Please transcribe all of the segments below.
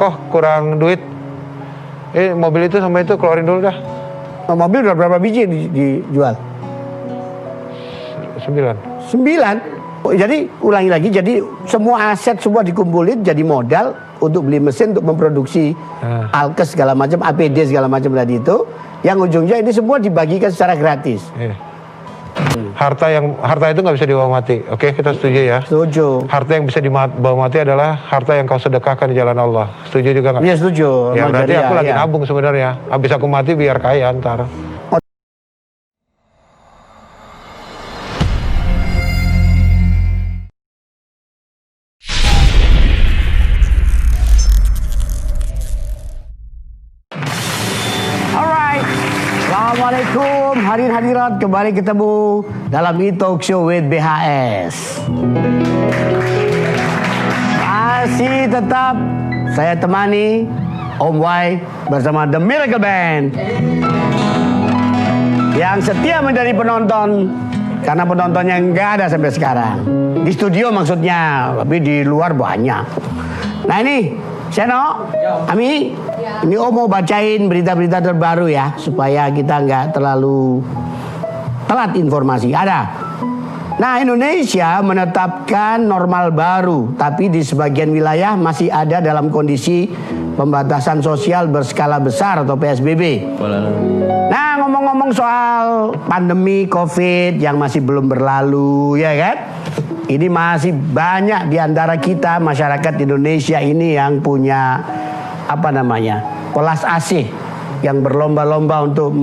kok kurang duit. Mobil itu sama itu keluarin dulu dah. Mobil udah berapa biji dijual? 9. Jadi ulangi lagi, jadi semua aset semua dikumpulin jadi modal untuk beli mesin untuk memproduksi alkes segala macam, APD segala macam tadi itu. Yang ujungnya ini semua dibagikan secara gratis. Harta itu nggak bisa dibawa mati. Oke, kita setuju ya. Setuju. Harta yang bisa dibawa mati adalah harta yang kau sedekahkan di jalan Allah. Setuju juga nggak? Iya setuju. Ya berarti aku lagi nabung sebenarnya. Habis aku mati biar kaya ntar. Assalamualaikum hadirin hadirat, kembali ketemu dalam E-Talk Show with BHS. Masih tetap saya temani Om Y bersama The Miracle Band yang setia menjadi penonton, karena penontonnya nggak ada sampai sekarang. Di studio maksudnya, tapi di luar banyak. Nah ini Seno, Ami, ini Om mau bacain berita-berita terbaru ya, supaya kita nggak terlalu telat informasi. Ada. Nah, Indonesia menetapkan normal baru, tapi di sebagian wilayah masih ada dalam kondisi pembatasan sosial berskala besar atau PSBB. Nah, ngomong-ngomong soal pandemi COVID yang masih belum berlalu, ya kan? Ini masih banyak di antara kita masyarakat Indonesia ini yang punya welas asih, yang berlomba-lomba untuk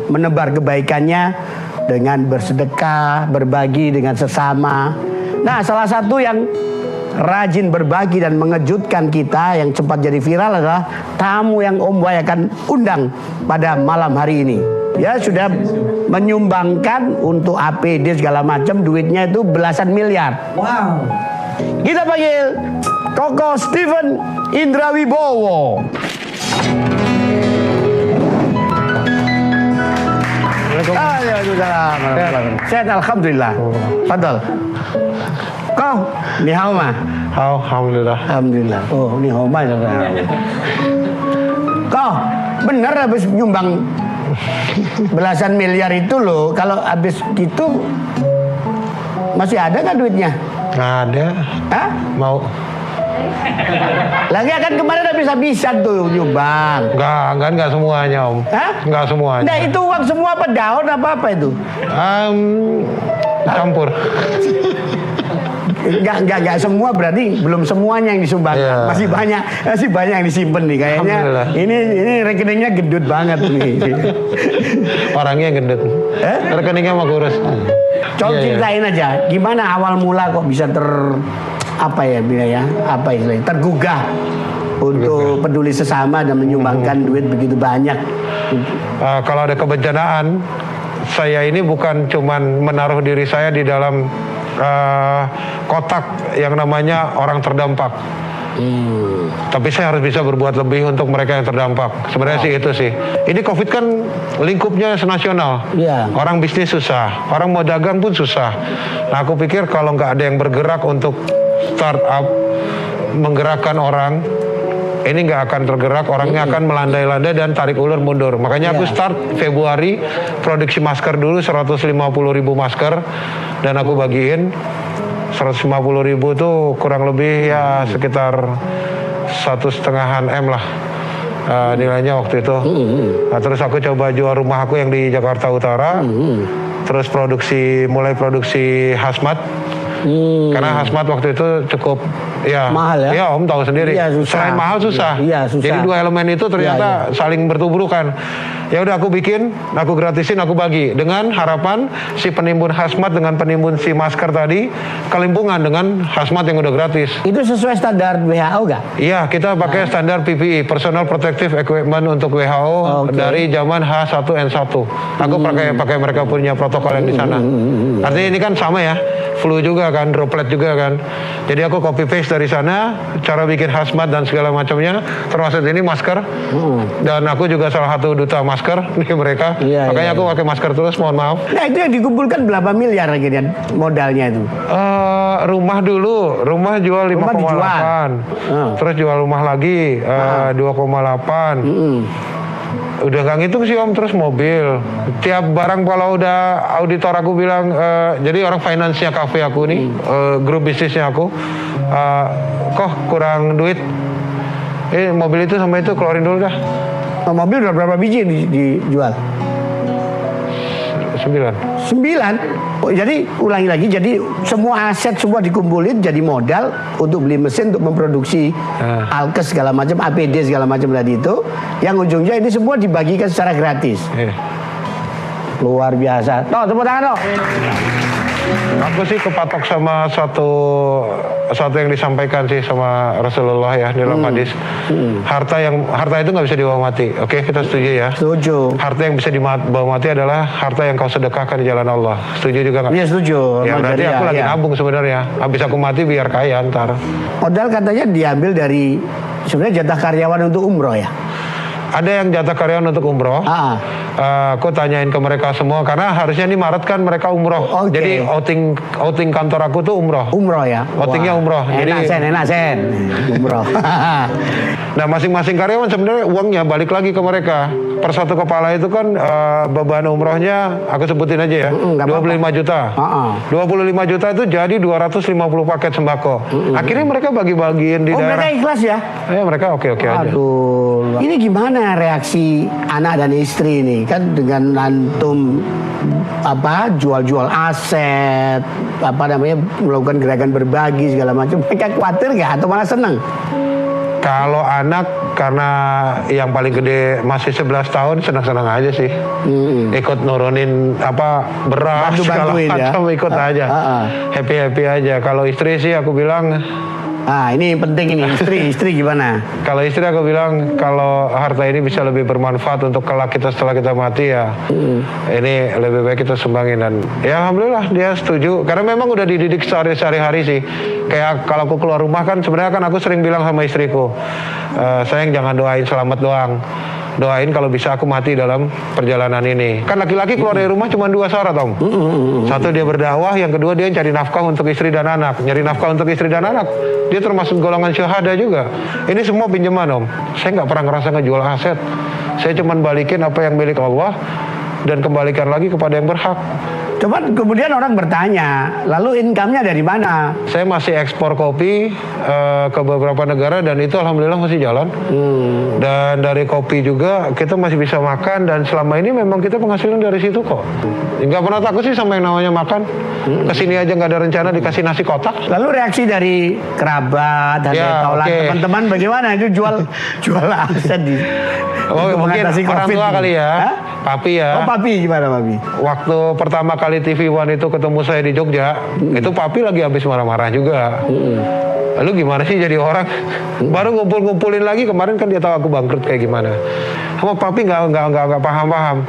menebar kebaikannya dengan bersedekah, berbagi dengan sesama. Nah, salah satu yang rajin berbagi dan mengejutkan kita yang sempat jadi viral adalah tamu yang Om Y akan undang pada malam hari ini. Ya sudah menyumbangkan untuk APD segala macam, duitnya itu belasan miliar. Wow. Kita panggil Koko Steven Indra Wibowo. Sehat alhamdulillah. Fadal. Kau ni hao ma? Alhamdulillah. Alhamdulillah. Oh, ni hao ma. Kau benar habis nyumbang belasan miliar itu loh. Kalau habis gitu masih ada kan duitnya? Nggak ada. Hah? Mau? Lagi kan kemarin habis-habisan tuh nyumbang. Enggak semuanya Om. Hah? Enggak semuanya. Nah itu uang semua apa daun apa itu? Campur. Enggak semua, berarti belum semuanya yang disumbangkan. Yeah. Masih banyak yang disimpan nih kayaknya. Ini rekeningnya gendut banget nih. Orangnya gendut. Rekeningnya mau kurus. Coba ceritain aja, gimana awal mula kok bisa tergugah untuk peduli sesama dan menyumbangkan duit begitu banyak. Kalau ada kebencanaan, saya ini bukan cuman menaruh diri saya di dalam kotak yang namanya orang terdampak. Tapi saya harus bisa berbuat lebih untuk mereka yang terdampak. Sebenarnya sih itu sih. Ini COVID kan lingkupnya senasional. Yeah. Orang bisnis susah, orang mau dagang pun susah. Nah, aku pikir kalau nggak ada yang bergerak untuk startup, menggerakkan orang, ini nggak akan tergerak, orangnya akan melandai-landai dan tarik ulur mundur. Makanya aku start Februari produksi masker dulu 150.000 masker dan aku bagiin 150.000 tuh kurang lebih ya sekitar 1,5 M lah nilainya waktu itu. Nah, terus aku coba jual rumah aku yang di Jakarta Utara, terus mulai produksi hazmat. Karena hazmat waktu itu cukup mahal ya? Iya Om tahu sendiri. Iya, selain mahal susah. Iya, susah. Jadi dua elemen itu ternyata saling bertuburukan. Ya udah aku bikin, aku gratisin, aku bagi dengan harapan si penimbun hazmat dengan penimbun si masker tadi kelimpungan dengan hazmat yang udah gratis. Itu sesuai standar WHO gak? Iya, kita pakai standar PPE, Personal Protective Equipment untuk WHO dari zaman H1N1. Aku pakai mereka punya protokol yang di sana. Artinya ini kan sama ya, flu juga kan, droplet juga kan. Jadi aku copy paste dari sana, cara bikin hazmat dan segala macamnya, termasuk ini masker. Dan aku juga salah satu duta masker nih mereka. Iya, Makanya aku pakai masker terus, mohon maaf. Nah itu yang dikumpulkan berapa miliar akhirnya modalnya itu? Rumah dulu, rumah jual 5,8. Rumah dijual. Terus jual rumah lagi 2,8. Udah gak ngitung sih Om, terus mobil. Tiap barang kalau udah auditor aku bilang, jadi orang finance-nya kafe aku nih, grup bisnisnya aku, kok kurang duit. Mobil itu sama itu keluarin dulu dah. Mobil udah berapa biji dijual? 9. 9. Oh, jadi ulangi lagi, jadi semua aset semua dikumpulin jadi modal untuk beli mesin untuk memproduksi alkes segala macam, APD segala macam tadi itu, yang ujungnya ini semua dibagikan secara gratis. Luar biasa. Toh, tepuk tangan toh. Aku sih kepatok sama satu yang disampaikan sih sama Rasulullah ya dalam hadis. Harta itu nggak bisa dibawa mati. Oke, kita setuju ya. Setuju. Harta yang bisa dibawa mati adalah harta yang kau sedekahkan di jalan Allah. Setuju juga nggak? Iya setuju. Ya berarti aku lagi nabung sebenarnya. Habis aku mati biar kaya ntar. Modal katanya diambil dari sebenarnya jatah karyawan untuk umroh ya. Ada yang jatah karyawan untuk umroh. Aku tanyain ke mereka semua karena harusnya ini Maret kan mereka umroh. Jadi outing kantor aku tuh umroh. Umroh ya. Outingnya umroh. Enak sen. Umroh. Nah masing-masing karyawan sebenarnya uangnya balik lagi ke mereka. Per satu kepala itu kan beban umrohnya aku sebutin aja ya. 25 juta. 25 juta itu jadi 250 paket sembako. Akhirnya mereka bagi-bagiin di daerah. Mereka ikhlas ya? Ya mereka oke-oke aja. Aduh. Ini gimana reaksi anak dan istri ini? Kan dengan antum jual-jual aset, melakukan gerakan berbagi segala macam. Mereka khawatir nggak atau malah senang? Kalau anak karena yang paling gede masih 11 tahun senang-senang aja sih. Ikut nurunin beras segala macam ikut aja. Happy aja. Kalau istri sih aku bilang ini penting ini, istri gimana? Kalau istri aku bilang kalau harta ini bisa lebih bermanfaat untuk kelak kita setelah kita mati ya, ini lebih baik kita sumbangin. Dan ya alhamdulillah dia setuju karena memang udah dididik sehari-hari sih. Kayak kalau aku keluar rumah kan sebenarnya kan aku sering bilang sama istriku, sayang jangan doain selamat doang, doain kalau bisa aku mati dalam perjalanan ini. Kan laki-laki keluar dari rumah cuma 2 syarat Om. Satu dia berdakwah, yang kedua dia cari nafkah untuk istri dan anak. Nyari nafkah untuk istri dan anak, dia termasuk golongan syuhada juga. Ini semua pinjaman Om. Saya nggak pernah ngerasa ngejual aset. Saya cuma balikin apa yang milik Allah dan kembalikan lagi kepada yang berhak. Coba kemudian orang bertanya, lalu income-nya dari mana? Saya masih ekspor kopi ke beberapa negara dan itu alhamdulillah masih jalan. Dan dari kopi juga kita masih bisa makan dan selama ini memang kita penghasilan dari situ kok. Nggak pernah takut sih sama yang namanya makan. Kesini aja nggak ada rencana dikasih nasi kotak. Lalu reaksi dari kerabat dan teman-teman bagaimana? Itu jual aset di. Mungkin orang tua kali ya. Papi ya. Papi gimana Papi? Waktu pertama kali TV One itu ketemu saya di Jogja, itu Papi lagi habis marah-marah juga. Lalu gimana sih jadi orang? Baru ngumpulin lagi kemarin kan dia tahu aku bangkrut kayak gimana. Sama Papi nggak paham.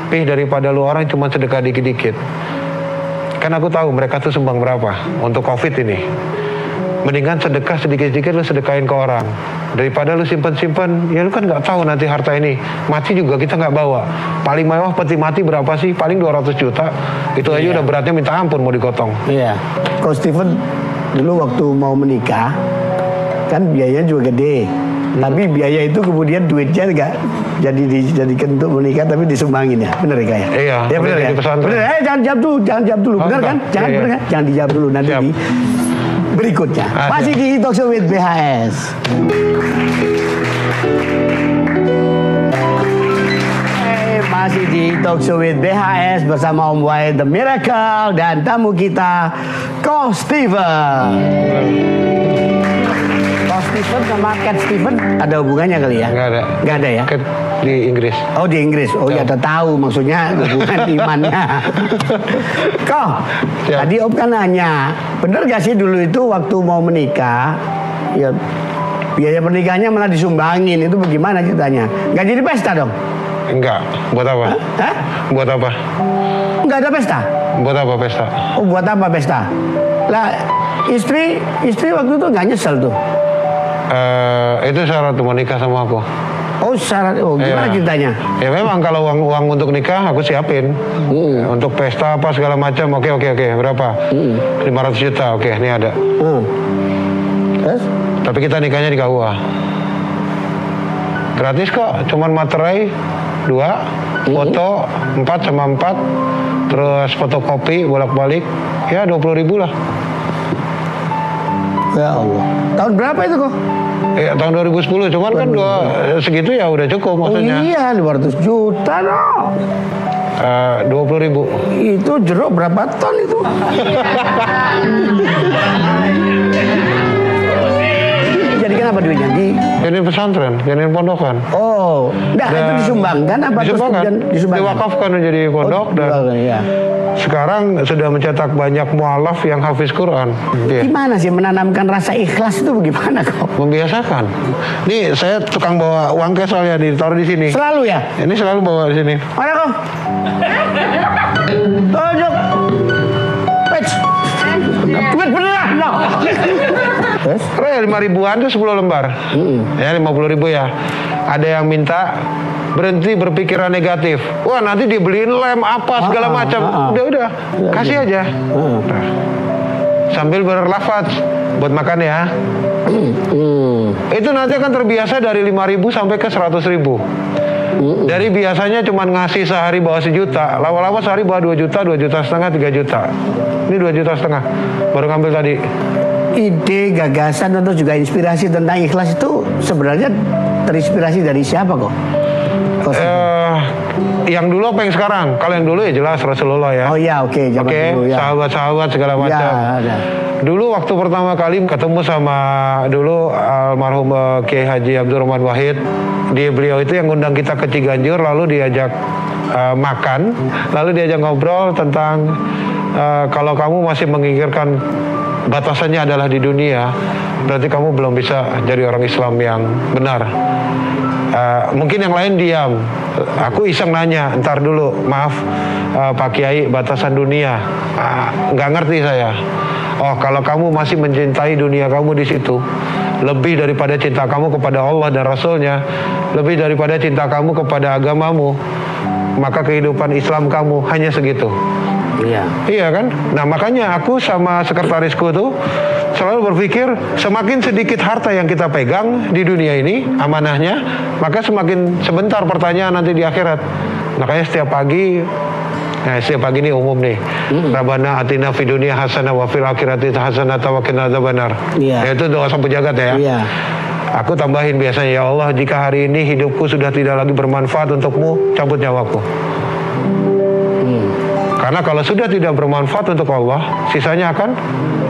Pih daripada lu orang cuma sedekah dikit-dikit. Kan aku tahu mereka tuh sumbang berapa untuk COVID ini. Mendingan sedekah sedikit-sedikit lu sedekahin ke orang daripada lu simpen-simpen. Ya lu kan nggak tahu nanti harta ini mati juga kita nggak bawa. Paling mewah peti mati berapa sih? Paling 200 juta. Itu aja udah beratnya minta ampun mau digotong. Iya. Coach Steven dulu waktu mau menikah kan biayanya juga gede. Tapi biaya itu kemudian duitnya nggak jadi dijadikan untuk menikah tapi disumbangin ya, bener ya kayak? Iya. Ya bener ya. Bener. Jangan jawab dulu, bener kan? Jangan bener kan? Jangan dijawab dulu nanti di berikutnya. Masih di Talk Show with BHS. Masih di Talk Show with BHS bersama Om Wahid The Miracle dan tamu kita Coach Steven. Coach Steven sama Cat Steven ada hubungannya kali ya? Nggak ada ya? Cat di Inggris. Oh di Inggris. Oh ya udah tahu maksudnya hubungan imannya. Kok tadi Om kan nanya, bener gak sih dulu itu waktu mau menikah ya biaya pernikahannya malah disumbangin, itu bagaimana ceritanya? Nggak jadi pesta dong? Enggak. Buat apa? Hah? Buat apa? Nggak ada pesta? Buat apa pesta? Oh buat apa pesta? Lah Istri waktu itu nggak nyesel tuh. Itu syarat mau nikah sama aku. Oh syarat, gimana Iya. ceritanya? Ya memang kalau uang untuk nikah aku siapin. Untuk pesta apa segala macam, oke, berapa? 500 juta, oke, ini ada. Terus? Tapi kita nikahnya di KUA. Gratis kok, cuman materai 2, foto 4 sama 4, terus fotokopi bolak-balik, ya 20.000 lah. Ya Allah. Tahun berapa itu kok? Ya, tahun 2010, cuman kan segitu ya udah cukup maksudnya. Oh iya, 200 juta no. 20.000. Itu jeruk berapa ton itu? Jadikan apa duitnya? Jadiin pesantren, jadiin pondokan. Oh, enggak, itu disumbangkan apa? Terus Disumbangkan, kemudian disumbangkan? diwakafkan menjadi pondok dan iya. sekarang sudah mencetak banyak mualaf yang hafiz Quran. Iya. Gimana sih menanamkan rasa ikhlas itu bagaimana kok? Membiasakan. Nih saya tukang bawa uang cash soalnya ditaruh di sini. Selalu ya? Ini selalu bawa di sini. Mana kok? Tunjuk. Pets. Duit beneran no. Terus? Ya 5.000-an tuh 10 lembar. Ya 50.000 ya. Ada yang minta berhenti berpikiran negatif. Wah nanti dibeliin lem apa segala macam. Udah kasih aja. Nah, sambil berlafaz buat makan ya. Itu nanti akan terbiasa dari 5.000 sampai ke 100.000. Dari biasanya cuma ngasih sehari bawa 1 juta, lama-lama sehari bawa 2 juta, 2,5 juta, 3 juta. Ini 2,5 juta baru ngambil tadi. Ide, gagasan atau juga inspirasi tentang ikhlas itu sebenarnya terinspirasi dari siapa kok? Yang dulu apa yang sekarang? Kalau yang dulu ya jelas Rasulullah ya. Oh iya, oke, zaman dulu ya. Sahabat-sahabat segala macam. Ya, ada. Dulu waktu pertama kali ketemu sama dulu almarhum Kiai Haji Abdurrahman Wahid, beliau itu yang ngundang kita ke Ciganjur, lalu diajak makan, lalu diajak ngobrol tentang kalau kamu masih menginginkan batasannya adalah di dunia, berarti kamu belum bisa jadi orang Islam yang benar. Mungkin yang lain diam. Aku iseng nanya, ntar dulu, maaf Pak Kiai, batasan dunia, nggak ngerti saya. Oh, kalau kamu masih mencintai dunia kamu di situ, lebih daripada cinta kamu kepada Allah dan Rasulnya, lebih daripada cinta kamu kepada agamamu, maka kehidupan Islam kamu hanya segitu. Iya. Iya kan? Nah makanya aku sama sekretarisku tuh selalu berpikir semakin sedikit harta yang kita pegang di dunia ini amanahnya, maka semakin sebentar pertanyaan nanti di akhirat. Makanya setiap pagi ini umum nih. Rabbana atina fid dunya hasanah wa fil akhirati hasanah wa qina adzabannar. Iya. Itu doa sapu jagat ya. Iya. Aku tambahin biasanya, ya Allah, jika hari ini hidupku sudah tidak lagi bermanfaat untukmu, cabut nyawaku. Karena kalau sudah tidak bermanfaat untuk Allah, sisanya akan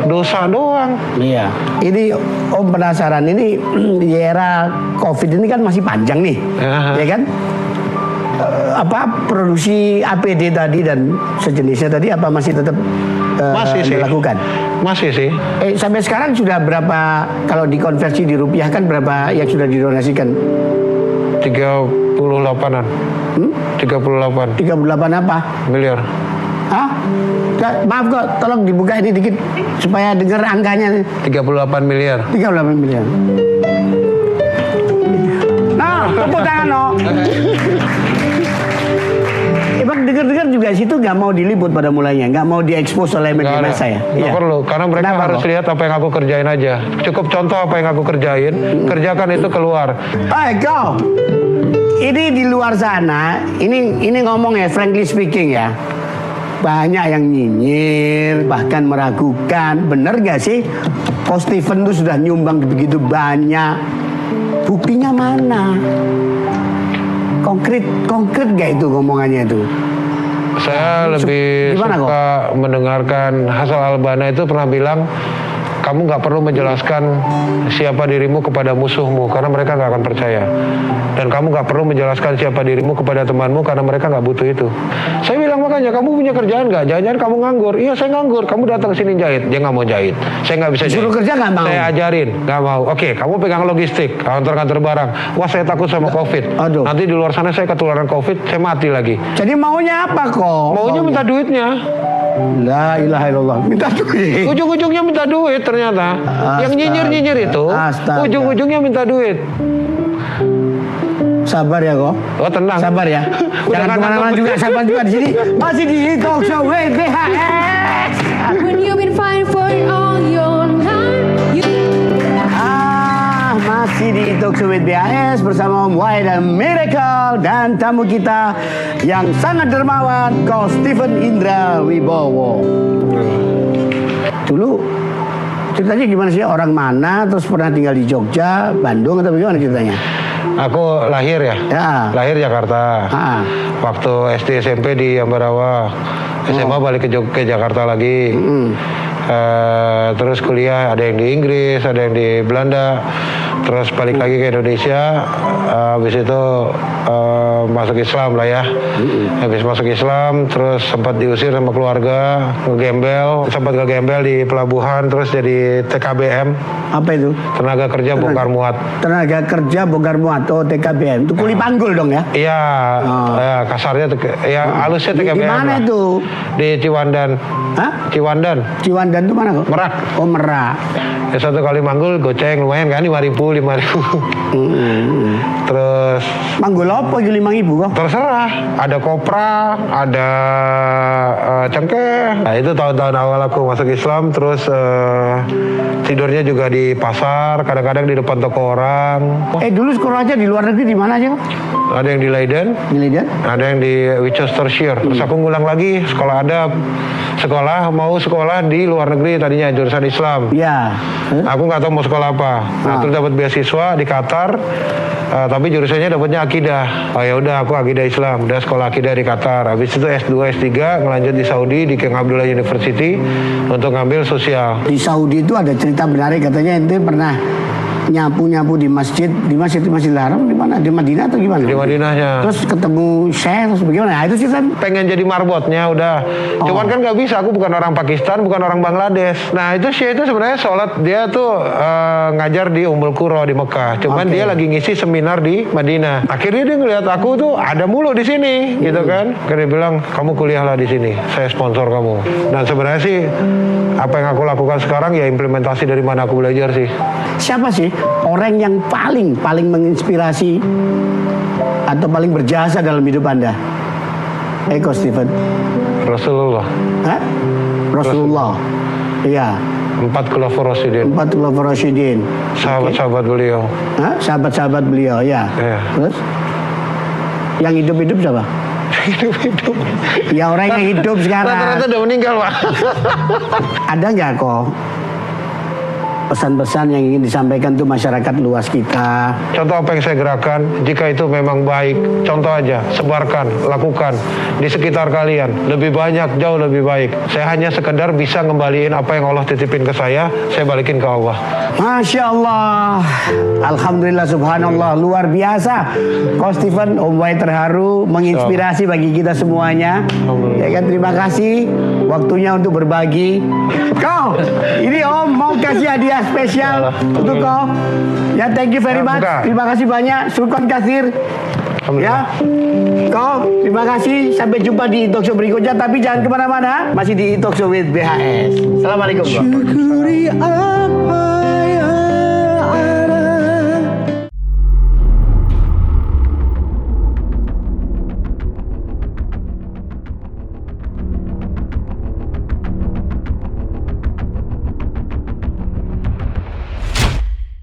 dosa doang. Iya. Ini Om penasaran, ini di era Covid ini kan masih panjang nih, ya kan? Apa produksi APD tadi dan sejenisnya tadi apa masih tetap masih sih dilakukan? Masih sih. Sampai sekarang sudah berapa, kalau dikonversi di rupiah kan berapa yang sudah didonasikan? 38-an. 38 apa? miliar. Hah? Maaf kok, tolong dibuka ini dikit supaya dengar angkanya. 38 miliar. 38 miliar. Nah, tepuk tangan no. Emang dengar-dengar juga situ nggak mau diliput pada mulanya, nggak mau diekspos oleh media massa ya? Nggak perlu, karena mereka Kenapa harus kok? lihat apa yang aku kerjain aja. Cukup contoh apa yang aku kerjain, kerjakan itu keluar. Kau, ini di luar sana, ini ngomong ya, frankly speaking ya, banyak yang nyinyir, bahkan meragukan, bener gak sih? Ko Stephen tuh sudah nyumbang begitu banyak, buktinya mana? Konkret gak itu ngomongannya itu? Saya lebih gimana suka mendengarkan Hasan Albana itu pernah bilang, kamu nggak perlu menjelaskan siapa dirimu kepada musuhmu karena mereka nggak akan percaya. Dan kamu nggak perlu menjelaskan siapa dirimu kepada temanmu karena mereka nggak butuh itu. Saya bilang makanya, kamu punya kerjaan nggak? Jangan-jangan kamu nganggur. Iya saya nganggur. Kamu datang ke sini jahit. Dia nggak mau jahit. Saya nggak bisa Suruh jahit. kerja nggak mau? Saya ajarin, nggak mau. Oke, kamu pegang logistik, kantor-kantor barang. Wah saya takut sama COVID. Aduh. Nanti di luar sana saya ketularan COVID, saya mati lagi. Jadi maunya apa kok? Maunya minta duitnya. La ilaha illallah. Minta duit. Ujung-ujungnya minta duit ternyata. Yang nyinyir-nyinyir itu, Astaga. ujung-ujungnya minta duit. Sabar ya kok. Oh tenang. Sabar ya. Jangan kemana-mana juga. Sabar juga di sini. Masih di talk show with BHS. When you've been fighting for all your life, Masih di talk show with BHS bersama Om Wai dan Miracle dan tamu kita yang sangat dermawan, Ko Stephen Indra Wibowo. Dulu ceritanya gimana sih? Orang mana? Terus pernah tinggal di Jogja, Bandung atau bagaimana ceritanya? Aku lahir ya. Ya. Lahir Jakarta. Ah. Waktu SD SMP di Ambarawa. SMA balik ke Jakarta lagi. Terus kuliah ada yang di Inggris, ada yang di Belanda. Terus balik lagi ke Indonesia. Habis itu masuk Islam lah ya. Habis masuk Islam, terus sempat diusir sama keluarga, ngegembel, sempat ngegembel di pelabuhan, terus jadi TKBM. Apa itu? Tenaga kerja bongkar muat. Tenaga kerja bongkar muat atau TKBM. Itu kuli panggul dong ya? Iya, ya, kasarnya, ya halusnya TKBM. Di mana lah. itu? Di Ciwandan. Hah? Ciwandan. Ciwandan itu mana kok? Merak. Oh Merak. Ya, satu kali manggul goceng lumayan kan 5.000. Terus Manggul apa itu 5.000 kok? terserah, ada kopra, ada cengkeh. Nah itu tahun-tahun awal aku masuk Islam. Terus tidurnya juga di pasar, kadang-kadang di depan toko orang. Dulu sekolahnya di luar negeri di mana aja kok? Ada yang di Leiden, Di Leiden? ada yang di Worcestershire. Terus aku ngulang lagi sekolah adab. Mau sekolah di luar negeri tadinya jurusan Islam. Iya. Aku nggak tahu mau sekolah apa. Nah, terus dapat beasiswa di Qatar. Tapi jurusannya dapatnya akidah. Oh ya udah, aku akidah Islam. Udah sekolah akidah di Qatar. Habis itu S2, S3 ngelanjut di Saudi di King Abdullah University untuk ngambil sosial. Di Saudi itu ada cerita menarik, katanya ente pernah nyapu-nyapu di Masjidil Haram di mana? Di Madinah atau gimana? Di Madinahnya. Terus ketemu Syekh terus bagaimana? Nah, itu sih kan Pengen jadi marbotnya udah. Cuman kan nggak bisa, aku bukan orang Pakistan, bukan orang Bangladesh. Nah itu Syekh itu sebenarnya sholat, dia tuh ngajar di Ummul Qura di Mekah. Cuman dia lagi ngisi seminar di Madinah. Akhirnya dia ngeliat aku tuh ada mulu di sini, gitu kan. Karena dia bilang, kamu kuliahlah di sini, saya sponsor kamu. Dan sebenarnya sih apa yang aku lakukan sekarang ya implementasi dari mana aku belajar sih. siapa sih orang yang paling menginspirasi atau paling berjasa dalam hidup Anda? Ko Stephen. Rasulullah. Hah? Rasulullah. Iya. 4 khulafaur rasyidin. 4 khulafaur rasyidin. Sahabat-sahabat beliau. Hah? Sahabat-sahabat beliau, ya. Iya. Terus? Yang hidup-hidup siapa? Hidup-hidup. Ya orang yang hidup sekarang. Rata-rata udah meninggal, Pak. Ada nggak kok pesan-pesan yang ingin disampaikan tuh masyarakat luas kita? Contoh apa yang saya gerakan, jika itu memang baik, contoh aja, sebarkan, lakukan di sekitar kalian. Lebih banyak, jauh lebih baik. Saya hanya sekedar bisa ngembaliin apa yang Allah titipin ke saya balikin ke Allah. Masya Allah, Alhamdulillah, Subhanallah, luar biasa. Ko Stephen, Om Wai terharu, menginspirasi bagi kita semuanya. Ya kan, terima kasih waktunya untuk berbagi. Ko, ini Om mau kasih hadiah spesial untuk Ko. Ya, thank you very much. Terima kasih banyak. Syukron katsir. Ya, Ko, terima kasih. Sampai jumpa di talk show berikutnya. Tapi jangan kemana-mana. Masih di talk show with BHS. Assalamualaikum. Syukuri apa yang ada